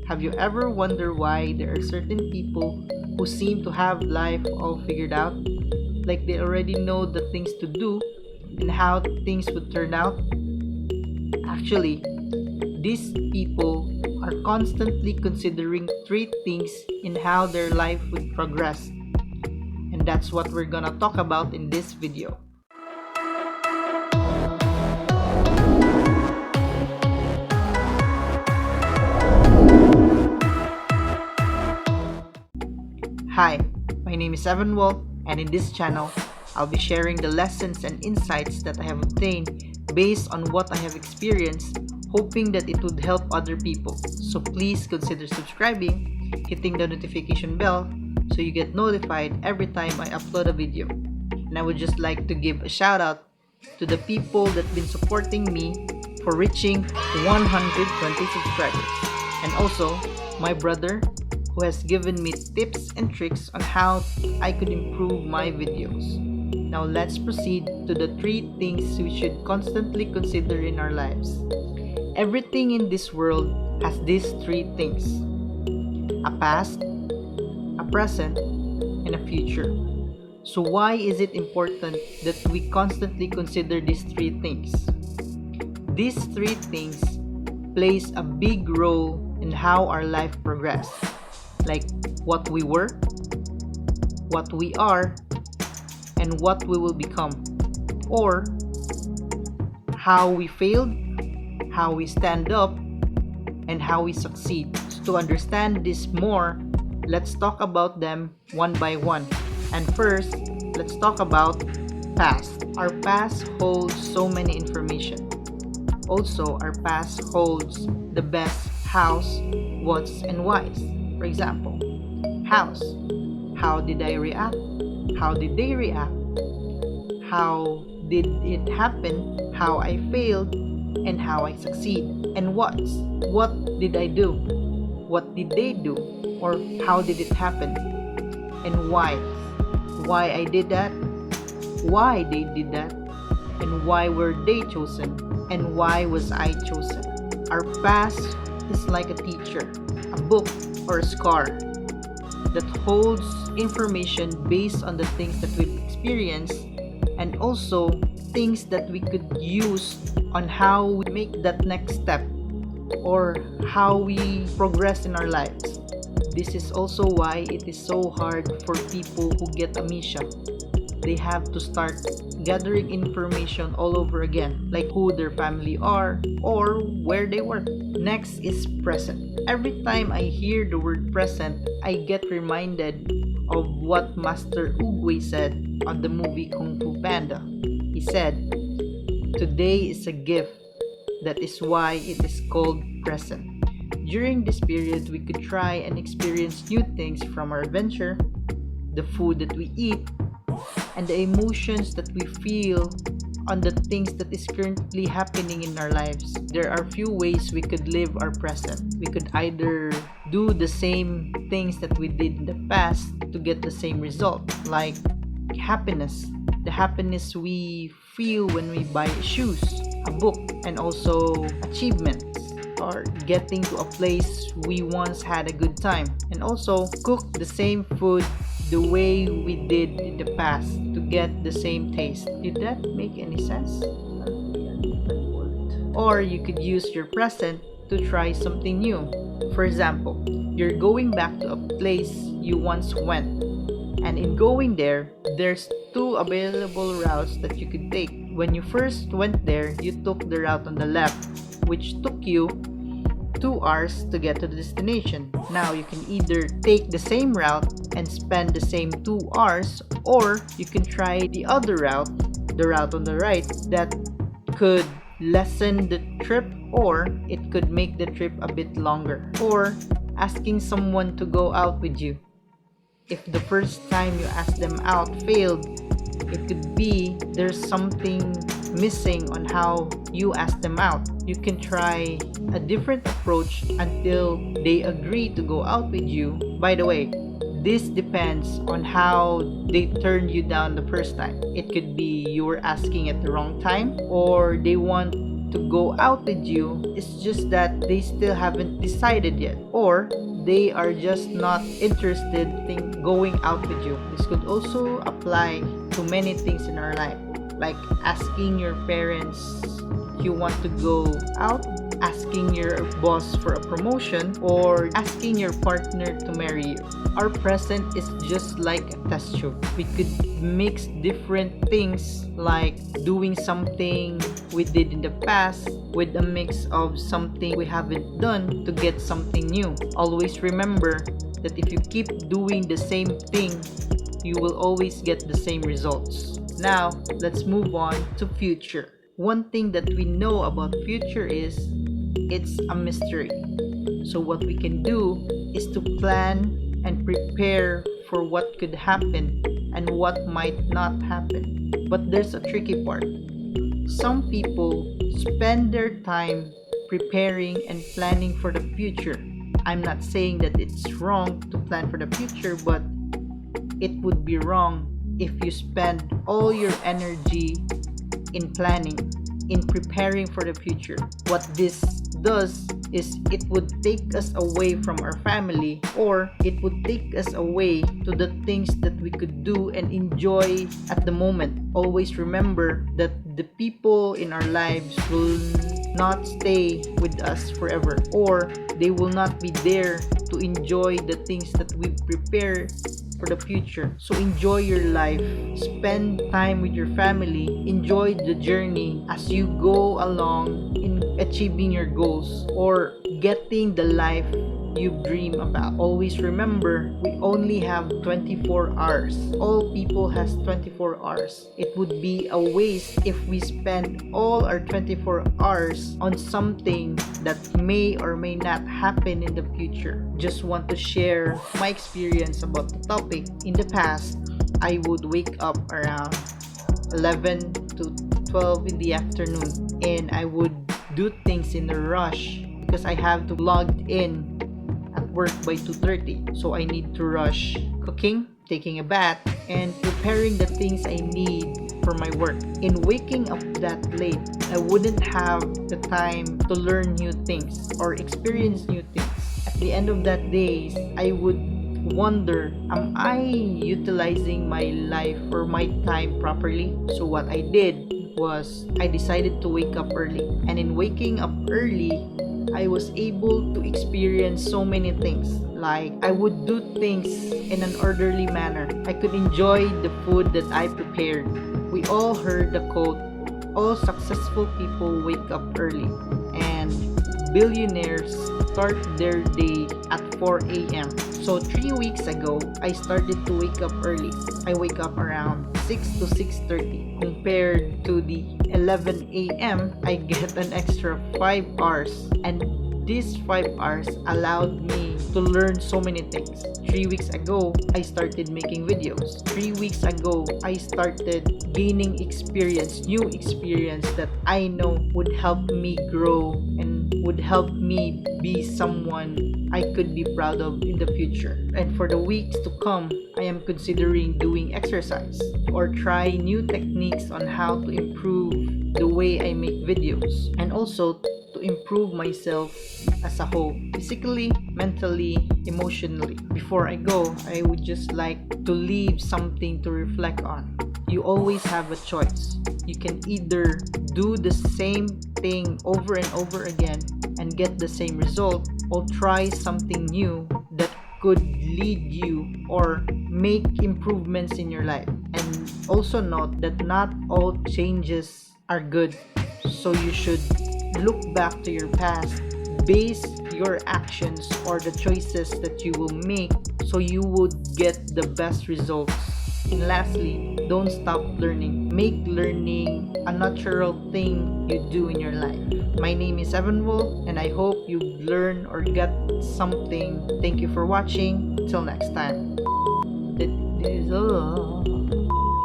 Have you ever wondered why there are certain people who seem to have life all figured out? Like they already know the things to do and how things would turn out? Actually, these people are constantly considering three things in how their life would progress. And that's what we're gonna talk about in this video. Hi, my name is Evan Walt, and in this channel, I'll be sharing the lessons and insights that I have obtained based on what I have experienced, hoping that it would help other people. So please consider subscribing, hitting the notification bell so you get notified every time I upload a video. And I would just like to give a shout out to the people that been supporting me for reaching 120 subscribers. And also, my brother who has given me tips and tricks on how I could improve my videos. Now let's proceed to the three things we should constantly consider in our lives. Everything in this world has these three things: a past, a present, and a future. So why is it important that we constantly consider these three things? These three things plays a big role in how our life progresses. Like what we were, what we are, and what we will become, or how we failed, how we stand up, and how we succeed. So to understand this more, let's talk about them one by one. And first, let's talk about past. Our past holds so many information. Also, our past holds the best hows, whats, and whys. For example, hows. How did I react? How did they react? How did it happen? How I failed? And how I succeed? And whats. What did I do? What did they do? Or how did it happen? And why? Why I did that? Why they did that? And why were they chosen? And why was I chosen? Our past is like a teacher, a book, or a scar that holds information based on the things that we've experienced and also things that we could use on how we make that next step or how we progress in our lives. This is also why it is so hard for people who get amnesia. They have to start gathering information all over again, like who their family are or where they work. Next is present. Every time I hear the word present, I get reminded of what Master Oogway said on the movie Kung Fu Panda. He said, "Today is a gift. That is why it is called present." During this period, we could try and experience new things from our adventure, the food that we eat, and the emotions that we feel on the things that is currently happening in our lives. There are few ways we could live our present. We could either do the same things that we did in the past to get the same result, like happiness. The happiness we feel when we buy shoes, a book, and also achievements, or getting to a place we once had a good time, and also cook the same food the way we did in the past to get the same taste. Did that make any sense? Or you could use your present to try something new. For example, you're going back to a place you once went, and in going there, there's two available routes that you could take. When you first went there, you took the route on the left, which took you 2 hours to get to the destination. Now you can either take the same route and spend the same 2 hours, or you can try the other route, the route on the right, that could lessen the trip or it could make the trip a bit longer. Or asking someone to go out with you. If the first time you asked them out failed, it could be there's something missing on how you ask them out. You can try a different approach until they agree to go out with you. By the way, this depends on how they turned you down the first time. It could be you were asking at the wrong time, or they want to go out with you. It's just that they still haven't decided yet, or they are just not interested in going out with you. This could also apply to many things in our life, like asking your parents if you want to go out, asking your boss for a promotion, or asking your partner to marry you. Our present is just like a test tube. We could mix different things, like doing something we did in the past with a mix of something we haven't done to get something new. Always remember that if you keep doing the same thing, you will always get the same results. Now, let's move on to future. One thing that we know about future is it's a mystery. So what we can do is to plan and prepare for what could happen and what might not happen. But there's a tricky part. Some people spend their time preparing and planning for the future. I'm not saying that it's wrong to plan for the future, but it would be wrong if you spend all your energy in planning, in preparing for the future. What this does is it would take us away from our family, or it would take us away to the things that we could do and enjoy at the moment. Always remember that the people in our lives will not stay with us forever, or they will not be there to enjoy the things that we prepare for the future. So enjoy your life, spend time with your family, enjoy the journey as you go along in achieving your goals or getting the life you dream about. Always remember, we only have 24 hours. All people has 24 hours. It would be a waste if we spend all our 24 hours on something that may or may not happen in the future. Just want to share my experience about the topic. In the past, I would wake up around 11 to 12 in the afternoon, and I would do things in a rush because I have to log in at work by 2:30. So I need to rush cooking, taking a bath, and preparing the things I need for my work. In waking up that late, I wouldn't have the time to learn new things or experience new things. At the end of that day, I would wonder, am I utilizing my life or my time properly? So what I did was I decided to wake up early. And in waking up early, I was able to experience so many things. Like, I would do things in an orderly manner. I could enjoy the food that I prepared. We all heard the quote, all successful people wake up early, and billionaires start their day at 4 a.m. So 3 weeks ago, I started to wake up early. I wake up around 6 to 6:30. Compared to the 11 a.m., I get an extra 5 hours. And these 5 hours allowed me to learn so many things. 3 weeks ago, I started making videos. 3 weeks ago, I started gaining experience, new experience that I know would help me grow and would help me be someone I could be proud of in the future. And for the weeks to come, I am considering doing exercise or try new techniques on how to improve the way I make videos, and also to improve myself as a whole, physically, mentally, emotionally. Before I go, I would just like to leave something to reflect on. You always have a choice. You can either do the same thing over and over again and get the same result, or try something new that could lead you or make improvements in your life. And also note that not all changes are good. So you should look back to your past, base your actions or the choices that you will make so you would get the best results. And lastly, don't stop learning. Make learning a natural thing you do in your life. My name is Evan Wool, and I hope you learn or get something. Thank you for watching. Till next time.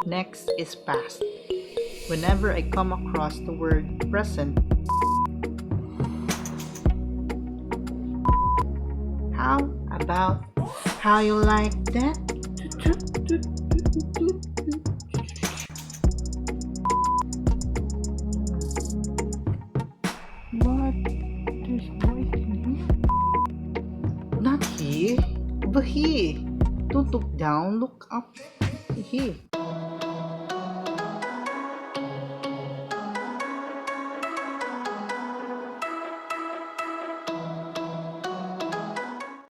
Next is past. Whenever I come across the word present, how about how you like that? Bahi. Don't look down, look up. Bahi.